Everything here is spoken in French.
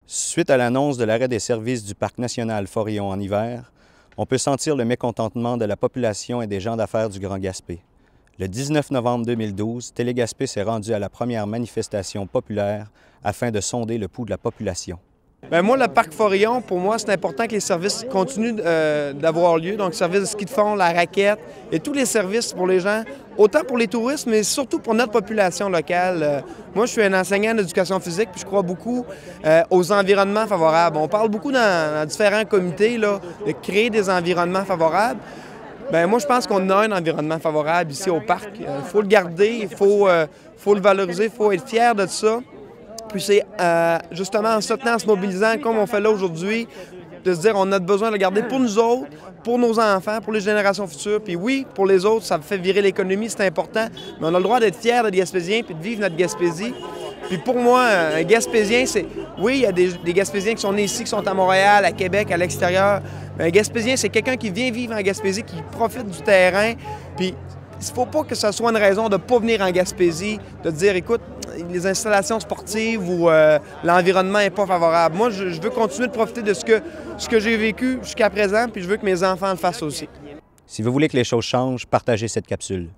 Suite à l'annonce de l'arrêt des services du Parc national Forillon en hiver, on peut sentir le mécontentement de la population et des gens d'affaires du Grand Gaspé. Le 19 novembre 2012, Télégaspé s'est rendu à la première manifestation populaire afin de sonder le pouls de la population. Bien, moi, le parc Forillon, pour moi, c'est important que les services continuent d'avoir lieu. Donc, service de ski de fond, la raquette et tous les services pour les gens, autant pour les touristes, mais surtout pour notre population locale. Moi, je suis un enseignant d'éducation physique, puis je crois beaucoup aux environnements favorables. On parle beaucoup dans différents comités là, de créer des environnements favorables. Bien, moi, je pense qu'on a un environnement favorable ici au parc. Il faut le garder, il faut le valoriser, il faut être fier de ça. Puis c'est justement en se tenant, en se mobilisant, comme on fait là aujourd'hui, de se dire on a besoin de le garder pour nous autres, pour nos enfants, pour les générations futures. Puis oui, pour les autres, ça fait virer l'économie, c'est important, mais on a le droit d'être fiers d'être Gaspésiens puis de vivre notre Gaspésie. Puis pour moi, un Gaspésien, c'est... Oui, il y a des Gaspésiens qui sont nés ici, qui sont à Montréal, à Québec, à l'extérieur. Mais un Gaspésien, c'est quelqu'un qui vient vivre en Gaspésie, qui profite du terrain. Puis il ne faut pas que ce soit une raison de ne pas venir en Gaspésie, de dire, écoute, les installations sportives ou l'environnement n'est pas favorable. Moi, je veux continuer de profiter de ce que j'ai vécu jusqu'à présent, puis je veux que mes enfants le fassent aussi. Si vous voulez que les choses changent, partagez cette capsule.